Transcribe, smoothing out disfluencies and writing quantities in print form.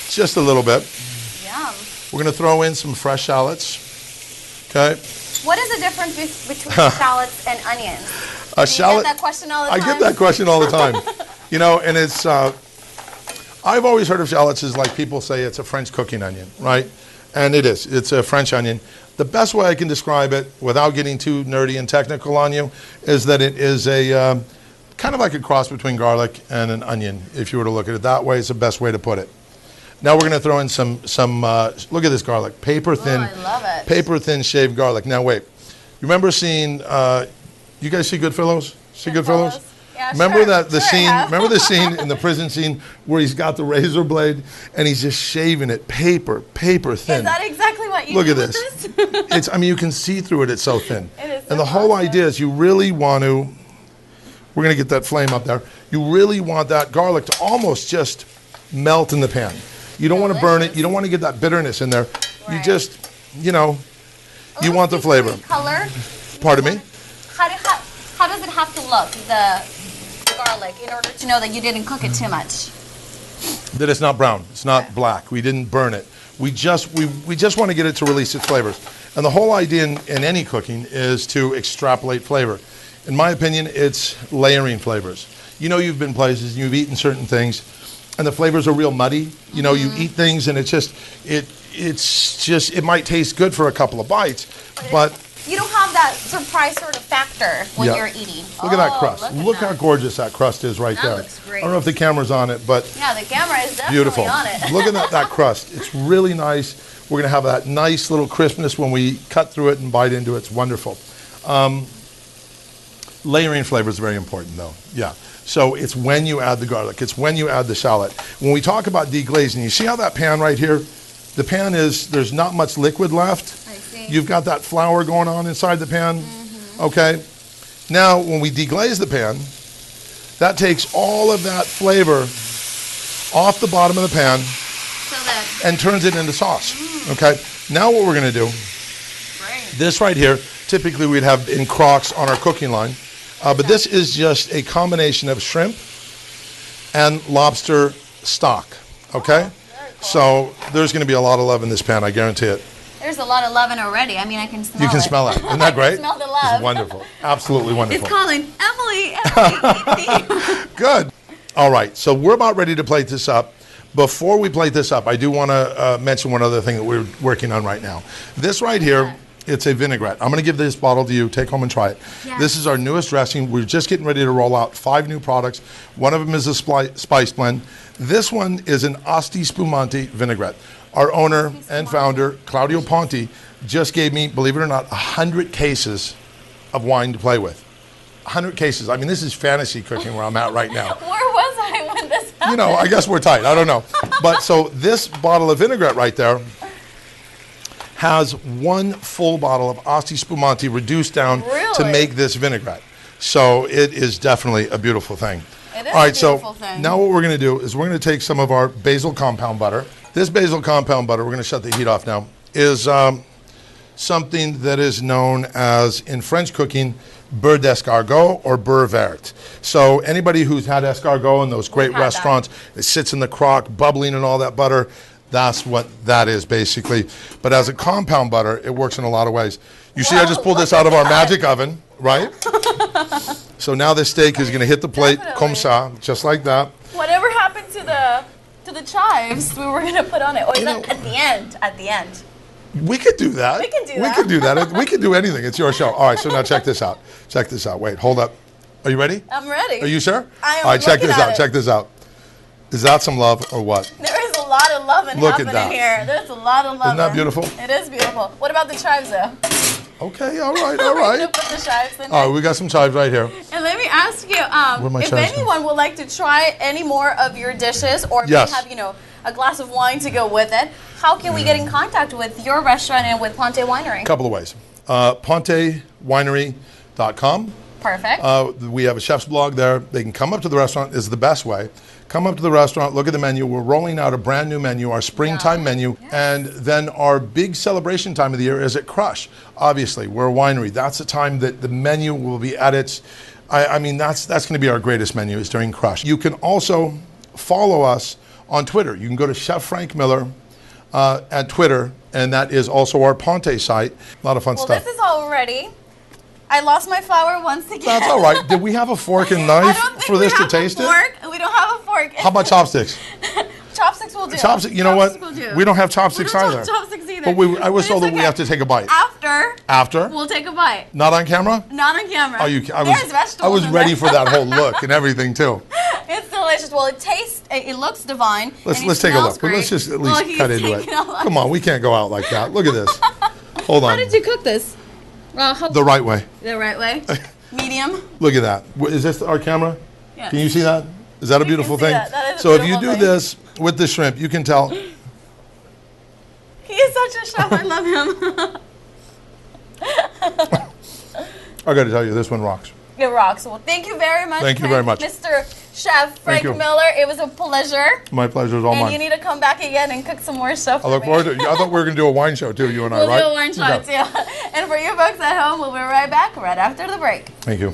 just a little bit. Yum. We're going to throw in some fresh shallots. Okay. What is the difference between shallots and onions? A shallot. You get that question all the time? I get that question all the time. You know, and it's, I've always heard of shallots as like people say it's a French cooking onion, right? And it is. It's a French onion. The best way I can describe it, without getting too nerdy and technical on you, is that it is a kind of like a cross between garlic and an onion. If you were to look at it that way, it's the best way to put it. Now we're going to throw in some look at this garlic, paper thin. Oh, I love it. Paper thin shaved garlic. Now wait, you remember seeing? You guys see Goodfellas? See Goodfellas? Yeah, remember sure. that the Sure, scene? yeah. Remember the scene in the prison scene where he's got the razor blade and he's just shaving it, paper thin. Is that exactly what you Look do at with this. this? It's. I mean, you can see through it. It's so thin. It is so and the whole awesome. idea is you really want to. We're going to get that flame up there. You really want that garlic to almost just melt in the pan. You don't want to burn it. You don't want to get that bitterness in there. You Right. just, you know, you want the flavor. Color. Pardon me? How does it have to look, the garlic, in order to know that you didn't cook it too much? That it's not brown. It's not black. We didn't burn it. We just want to get it to release its flavors. And the whole idea in any cooking is to extrapolate flavor. In my opinion, it's layering flavors. You know, you've been places and you've eaten certain things and the flavors are real muddy. You know, you eat things and it might taste good for a couple of bites, but You don't have that surprise sort of factor when you're eating. Look at that crust. Look how gorgeous that crust is right there. That looks great. I don't know if the camera's on it, but Yeah, the camera is definitely beautiful. on it. Look at that crust. It's really nice. We're going to have that nice little crispness when we cut through it and bite into it. It's wonderful. Layering flavor is very important, though. Yeah. So it's when you add the garlic. It's when you add the shallot. When we talk about deglazing, you see how that pan right here? The pan is, there's not much liquid left. I see. You've got that flour going on inside the pan. Okay. Now, when we deglaze the pan, that takes all of that flavor off the bottom of the pan So that, and turns it into sauce. Okay. Now what we're going to do, great. this right here, typically we'd have in crocks on our cooking line, but this is just a combination of shrimp and lobster stock. Okay. Very cool. So there's going to be a lot of love in this pan, I guarantee it. There's a lot of loving already. I mean, I can smell it. You can smell it. Isn't that great? smell the love. It's wonderful. Absolutely wonderful. It's calling, Emily, eat me. Good. All right. So we're about ready to plate this up. Before we plate this up, I do want to mention one other thing that we're working on right now. This right here, it's a vinaigrette. I'm going to give this bottle to you. Take home and try it. Yeah. This is our newest dressing. We're just getting ready to roll out 5 new products. One of them is a spice blend. This one is an Asti Spumante vinaigrette. Our owner and founder, Claudio Ponte, just gave me, believe it or not, 100 cases of wine to play with. 100 cases. I mean, this is fantasy cooking where I'm at right now. Where was I when this happened? You know, I guess we're tight. I don't know. But so this bottle of vinaigrette right there has 1 full bottle of Asti Spumante reduced down to Really? make this vinaigrette. So it is definitely a beautiful thing. It is All right, a beautiful so thing. now what we're going to do is we're going to take some of our basil compound butter. This basil compound butter, we're going to shut the heat off now, is something that is known as, in French cooking, beurre d'escargot or beurre vert. So anybody who's had escargot in those great had that. restaurants, it sits in the crock, bubbling and all that butter, that's what that is basically. But as a compound butter, it works in a lot of ways. You see, I just pulled this out of our magic oven, right? So now this steak is going to hit the plate, comme ça, just like that. Whatever happened to the chives we were gonna put on it? Or is You that know- at the end? At the end. We could do that. We can do We that. could do that. We could do anything. It's your show. All right, so now check this out. Check this out. Wait, hold up. Are you ready? I'm ready. Are you sure? I am All right, check looking this at out. it. Check this out. Is that some love or what? There is a lot of loving Look at happening that. here. There's a lot of loving. Isn't that beautiful? It is beautiful. What about the chives though? Okay, all right, We're all gonna right. put the chives in All there. right, we got some chives right here. And let me ask you, Where are my if chives anyone would like to try any more of your dishes, or if Yes. you have, a glass of wine to go with it, how can we get in contact with your restaurant and with Ponte Winery? A couple of ways. PonteWinery.com. Perfect. We have a chef's blog there. They can come up to the restaurant is the best way. Come up to the restaurant, look at the menu. We're rolling out a brand new menu, our springtime menu. And then our big celebration time of the year is at Crush. Obviously, we're a winery. That's the time that the menu will be at its, I mean, that's going to be our greatest menu is during Crush. You can also follow us on Twitter. You can go to Chef Frank Miller at Twitter, and that is also our Ponte site. A lot of fun stuff. Well, this is all ready. I lost my flour once again. That's all right. Did we have a fork and knife for this to taste it? We don't have a fork. How about chopsticks? Chopsticks will do. Chopsticks. You know what? We don't have chopsticks either. Chopsticks either. But I was told that we have to take a bite. After? We'll take a bite. Not on camera? Not on camera. Oh, There's vegetables. I was ready for that whole look and everything too. It's delicious. Well, it looks divine. Let's take a look. But let's just at least cut into it. Come on, we can't go out like that. Look at this. Hold on. How did you cook this? The right way. The right way? Medium? Look at that. Is this our camera? Yes. Can you see that? Is that a beautiful thing? That is a so if you beautiful do this with the shrimp, you can tell. He is such a chef. I love him. I got to tell you, this one rocks. It rocks. Well, thank you very much. Thank you very much. Mr. Chef Frank Miller. It was a pleasure. My pleasure is all mine. And you need to come back again and cook some more stuff I look forward to it. I thought we were going to do a wine show too, you and I, right? We'll do a wine show too. And for you folks at home, we'll be right back right after the break. Thank you.